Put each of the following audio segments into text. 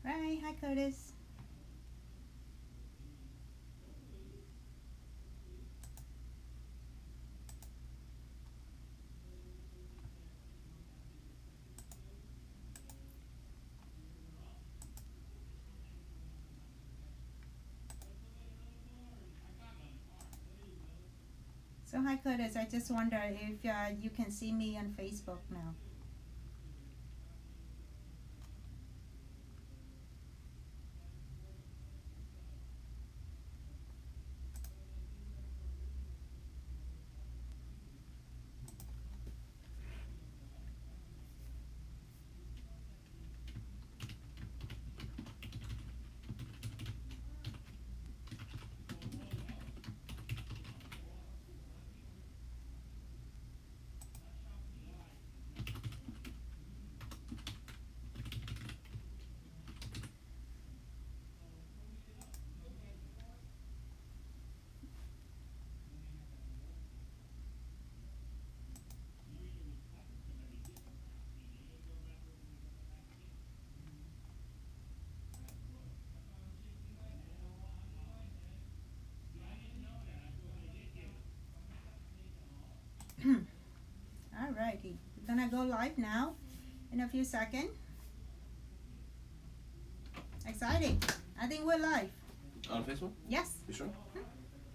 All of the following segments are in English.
Right. Hi, Curtis. So, hi, Curtis. I just wonder if you can see me on Facebook now. Alrighty. We're gonna go live now in a few seconds. Exciting. I think we're live. On Facebook? Yes. You sure?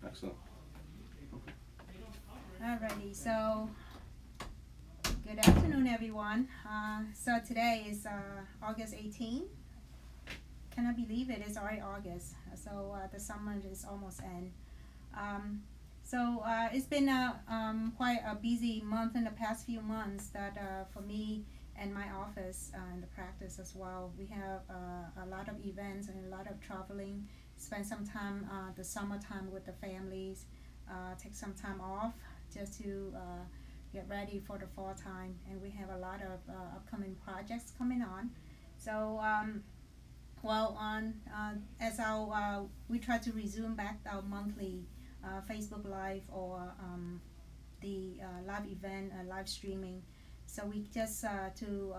Excellent. Alrighty. So, good afternoon, everyone. So, today is August 18th. Cannot believe it. It's already August. So, the summer is almost end. Um, it's been quite a busy month in the past few months that for me and my office and the practice as well. We have a lot of events and a lot of traveling. Spend some time the summertime with the families. Take some time off just to get ready for the fall time. And we have a lot of upcoming projects coming on. So on as our we try to resume back our monthly Facebook Live or the live event, live streaming. So we just to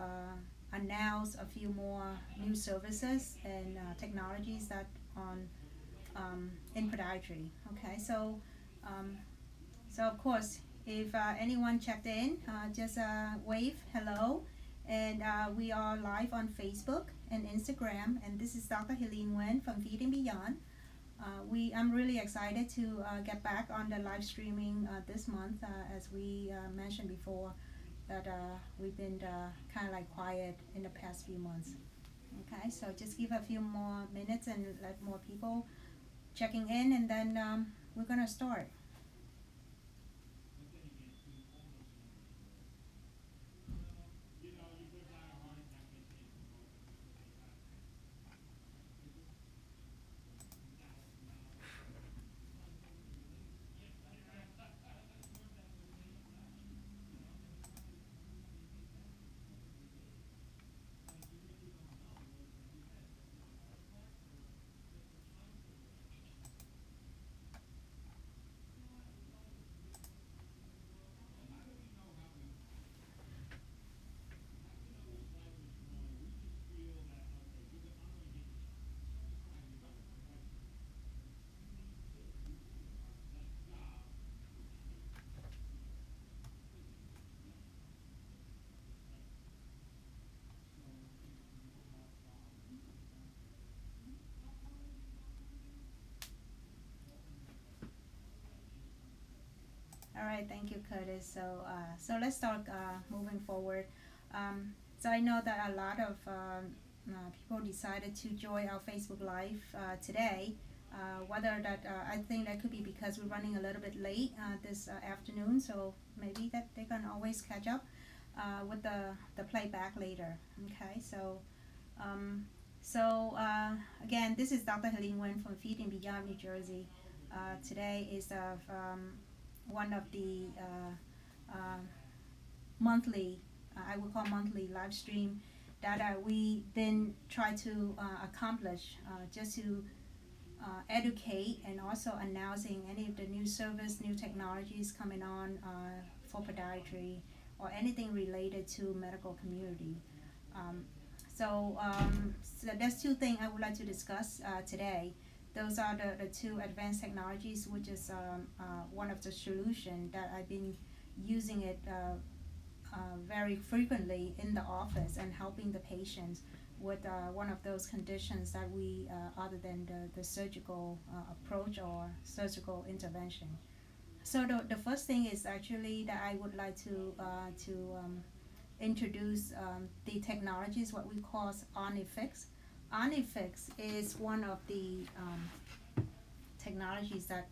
announce a few more new services and technologies that on in podiatry. Okay, um, so of course, if anyone checked in, just wave hello, and we are live on Facebook and Instagram. And this is Dr. Helene Nguyen from Feed and Beyond. I'm really excited to get back on the live streaming this month, as we mentioned before, that we've been kind of like quiet in the past few months. Okay, so just give a few more minutes and let more people checking in, and then we're gonna start. All right, thank you, Curtis. So let's start moving forward. So I know that a lot of people decided to join our Facebook Live today. Whether that I think that could be because we're running a little bit late this afternoon, so maybe that they can always catch up with the playback later. Okay, um, again, this is Dr. Helene Nguyen from Feed and Beyond, New Jersey. Today is one of the monthly, I would call monthly live stream that we been try to accomplish just to educate and also announcing any of the new service, new technologies coming on for podiatry or anything related to medical community. Um, So there's two things I would like to discuss today. Those are the two advanced technologies, which is one of the solution that I've been using it very frequently in the office and helping the patients with one of those conditions that we, other than the surgical approach or surgical intervention. So the first thing is actually that I would like to introduce the technologies what we call Onifix. Onifix is one of the technologies that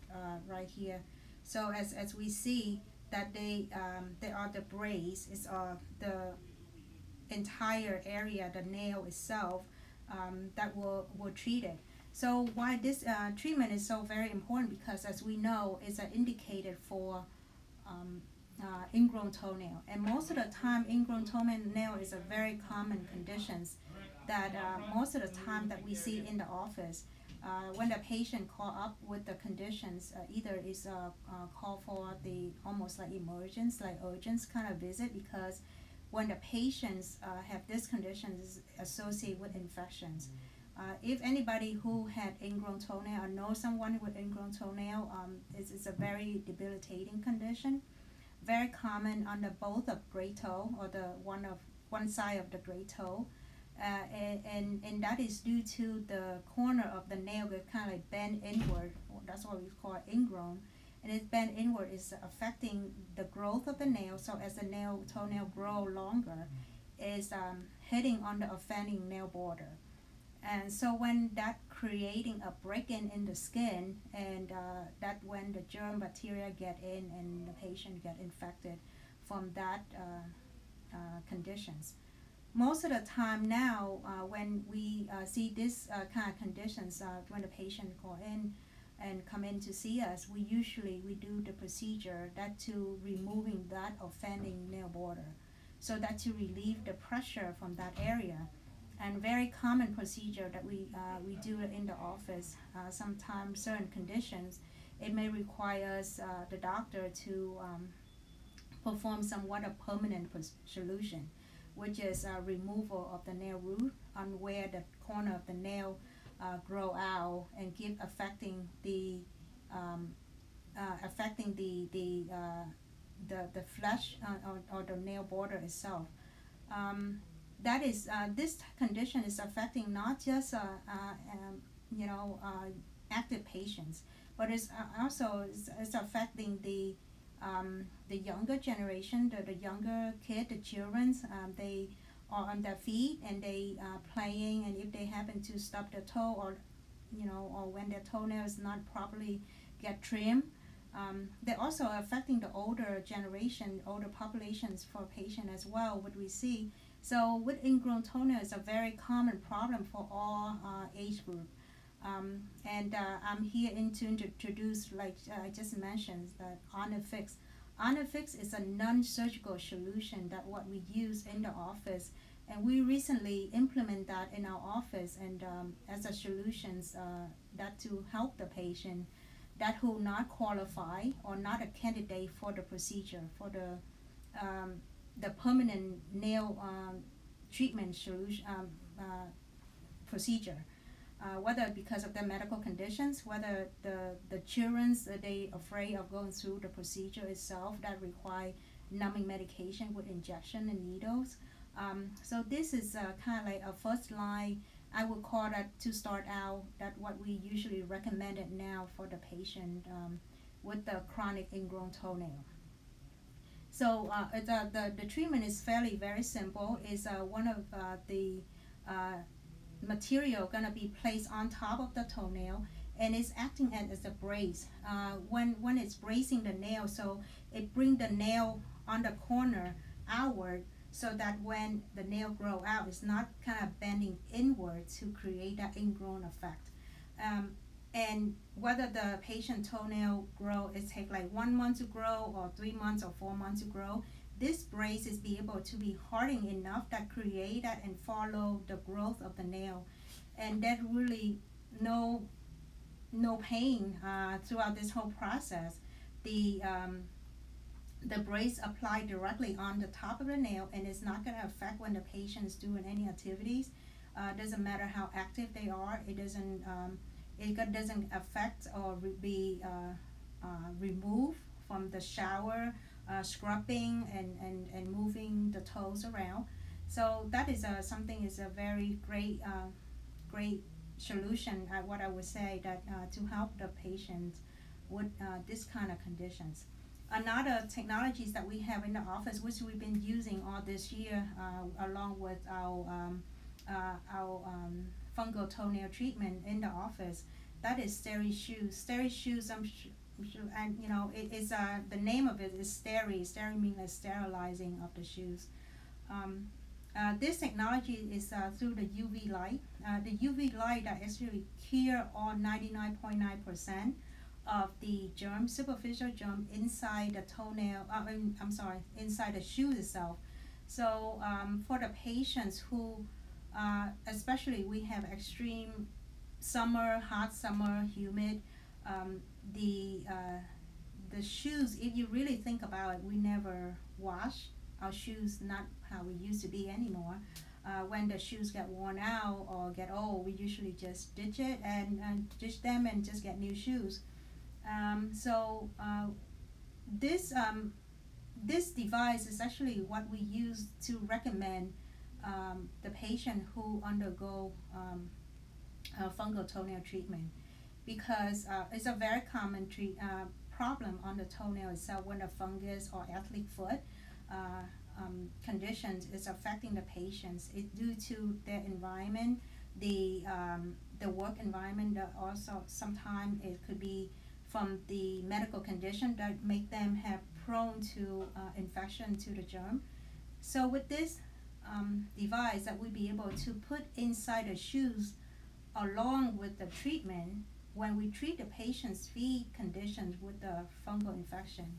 right here. So as we see that they are the brace is the entire area, the nail itself, that will treat it. So why this treatment is so very important, because as we know, it's indicated for ingrown toenail, and most of the time ingrown toenail is a very common conditions that most of the time that we see in the office. When the patient call up with the conditions, either is call for the almost like emergence, like urgent kind of visit, because when the patients have this condition is associated with infections. If anybody who had ingrown toenail or knows someone with ingrown toenail, it's a very debilitating condition, very common on the both of great toe or the one side of the great toe, and that is due to the corner of the nail that kind of like bend inward. That's what we call ingrown, and it's bend inward is affecting the growth of the nail. So as the toenail grow longer, is hitting on the offending nail border. And so when that creating a break in the skin, and that when the germ bacteria get in and the patient get infected from that conditions. Most of the time now, when we see this kind of conditions, when the patient call in and come in to see us, we do the procedure that to removing that offending nail border, so that to relieve the pressure from that area. And very common procedure that we do it in the office. Sometimes certain conditions, it may require us, the doctor to perform somewhat a permanent solution, which is removal of the nail root on where the corner of the nail grow out and affecting the flesh or the nail border itself. That is this condition is affecting not just active patients, but it's also it's affecting the younger generation, the younger kid, the children. They are on their feet and they playing, and if they happen to stub their toe, or when their toenail is not properly get trimmed, they're also affecting the older generation, older populations for patient as well, what we see. So with ingrown toenail is a very common problem for all age group. And I'm here to introduce, like I just mentioned, that Onifix. Onifix is a non-surgical solution that what we use in the office, and we recently implement that in our office, and as a solutions that to help the patient that who not qualify or not a candidate for the procedure, for the permanent nail treatment solution procedure, whether because of their medical conditions, whether the children's they afraid of going through the procedure itself that require numbing medication with injection and needles. So this is kind of like a first line, I would call that, to start out, that what we usually recommended now for the patient with the chronic ingrown toenail. So the treatment is very simple. Is one of the material gonna be placed on top of the toenail, and it's acting as a brace. When it's bracing the nail, so it bring the nail on the corner outward, so that when the nail grow out, it's not kind of bending inward to create that ingrown effect. And whether the patient toenail grow, it take like 1 month to grow or 3 months or 4 months to grow, this brace is be able to be hardening enough that create that and follow the growth of the nail, and that really no pain throughout this whole process. the brace applied directly on the top of the nail, and it's not gonna affect when the patient's doing any activities. Doesn't matter how active they are, it doesn't affect or be removed from the shower, scrubbing and moving the toes around. So that is something is a very great solution, what I would say, that to help the patient with this kind of conditions. Another technologies that we have in the office, which we've been using all this year, along with our fungal toenail treatment in the office, that is steri shoes. Steri shoes, and you know, it is the name of it is steri. Steri means sterilizing of the shoes. This technology is through the UV light. The UV light that actually clear all 99.9% of the germ, superficial germ inside the toenail. Inside the shoe itself. So for the patients who, especially we have extreme summer, hot summer, humid, the shoes. If you really think about it, we never wash our shoes, not how we used to be anymore. When the shoes get worn out or get old, we usually just ditch it and ditch them and just get new shoes. So this device is actually what we use to recommend the patient who undergo fungal toenail treatment, because it's a very common problem on the toenail itself when the fungus or athlete's foot conditions is affecting the patients. It's due to their environment, the work environment. Also, sometimes it could be from the medical condition that make them have prone to infection to the germ. So with this device that we'll be able to put inside the shoes along with the treatment, when we treat the patient's feet conditions with the fungal infection,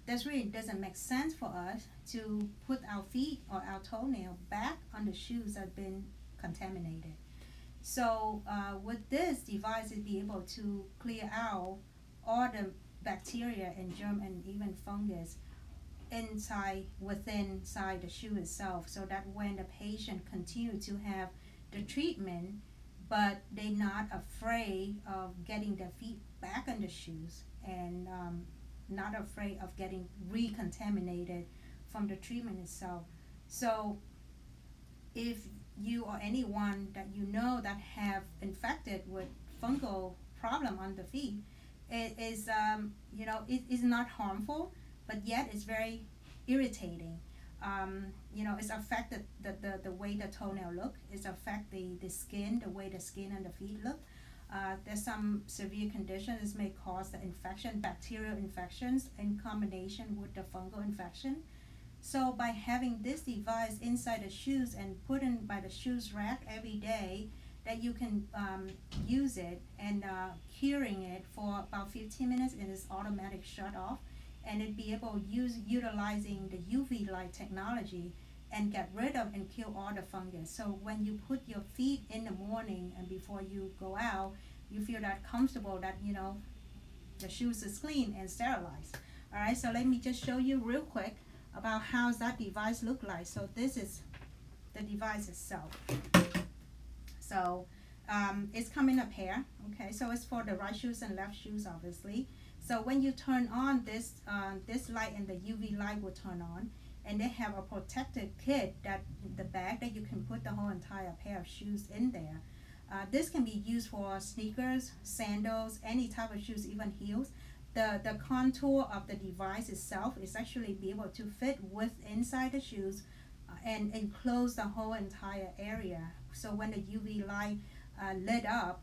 this really doesn't make sense for us to put our feet or our toenail back on the shoes that have been contaminated. So with this device, we'll be able to clear out all the bacteria and germ and even fungus within the shoe itself, so that when the patient continue to have the treatment, but they're not afraid of getting their feet back on the shoes, and not afraid of getting recontaminated from the treatment itself. So if you or anyone that you know that have infected with fungal problem on the feet, it is it is not harmful, but yet it's very irritating. It's affected the way the toenail look. It's affect the skin, the way the skin and the feet look. There's some severe conditions may cause the infection, bacterial infections in combination with the fungal infection. So by having this device inside the shoes and put in by the shoes rack every day, that you can use it and curing it for about 15 minutes, and it's automatic shut off, and it be able utilizing the UV light technology and get rid of and kill all the fungus. So when you put your feet in the morning and before you go out, you feel that comfortable that the shoes is clean and sterilized. All right, so let me just show you real quick about how that device look like. So this is the device itself. So it's come in a pair. Okay, so it's for the right shoes and left shoes, obviously. So when you turn on this light, and the UV light will turn on, and they have a protected kit, that the bag that you can put the whole entire pair of shoes in there. This can be used for sneakers, sandals, any type of shoes, even heels. The contour of the device itself is actually be able to fit inside the shoes and enclose the whole entire area. So when the UV light lit up,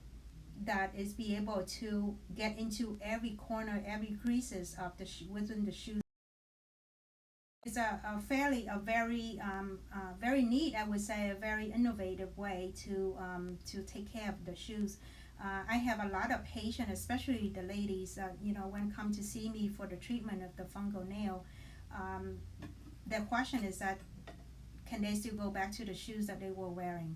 that is be able to get into every corner, every creases of the within the shoe. It's a very neat, I would say, a very innovative way to take care of the shoes. I have a lot of patients, especially the ladies, when come to see me for the treatment of the fungal nail. Their question is that, can they still go back to the shoes that they were wearing?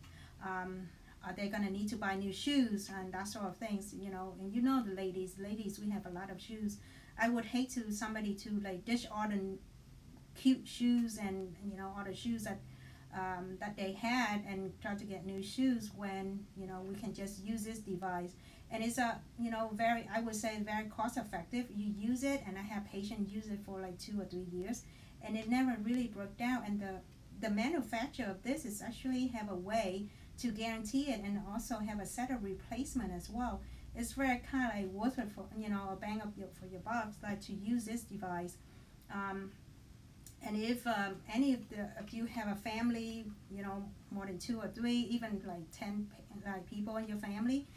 are they gonna need to buy new shoes and that sort of things, you know. And you know the ladies, we have a lot of shoes. I would hate to somebody to like dish all the cute shoes and you know all the shoes that they had and try to get new shoes when you know we can just use this device. And it's a you know very, I would say, very cost effective. You use it, and I have patients use it for like 2 or 3 years, and it never really broke down. And the manufacturer of this is actually have a way to guarantee it and also have a set of replacement as well. It's very kind of like worth it for, you know, a bang up for your bucks, like to use this device. And if any of if you have a family, you know, more than 2 or 3, even like 10 like people in your family,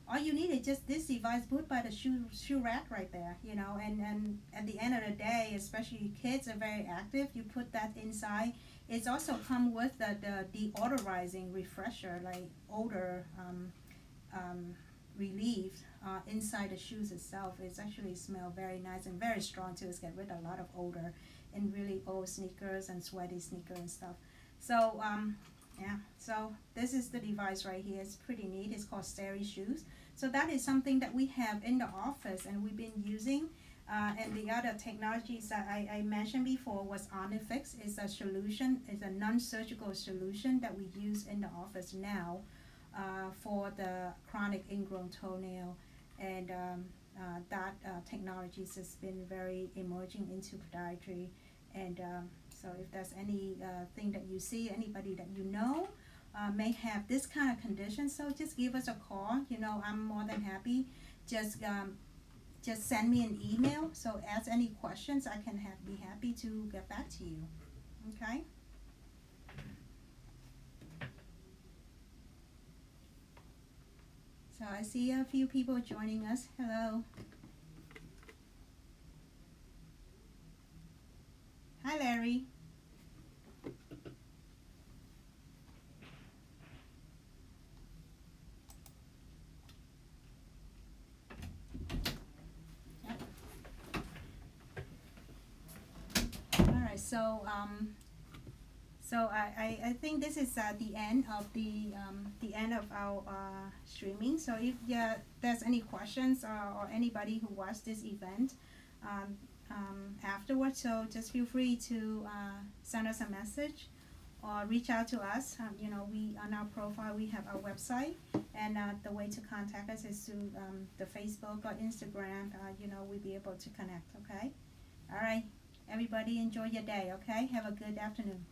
all you need is just this device put by the shoe rack right there, you know. And at the end of the day, especially kids are very active, you put that inside. It's also come with the deodorizing refresher, like odor relief inside the shoes itself. It's actually smell very nice and very strong too. It's get rid of a lot of odor in really old sneakers and sweaty sneakers and stuff. So yeah, so this is the device right here. It's pretty neat. It's called Steri Shoes. So that is something that we have in the office and we've been using. And the other technologies that I mentioned before was Onifix. It's a solution, it's a non-surgical solution that we use in the office now for the chronic ingrown toenail. And that technology has been very emerging into podiatry. And so if there's any thing that you see, anybody that you know may have this kind of condition, so just give us a call. You know, I'm more than happy. Just send me an email. So ask any questions. I can be happy to get back to you. Okay? So I see a few people joining us. Hello. Hi, Larry. Alright, so I think this is the end of the end of our streaming. So if there's any questions or anybody who watched this event afterwards, so just feel free to send us a message or reach out to us. You know, we on our profile we have our website, and the way to contact us is through the Facebook or Instagram. You know, we'll be able to connect. Okay. All right. Everybody enjoy your day. Okay. Have a good afternoon.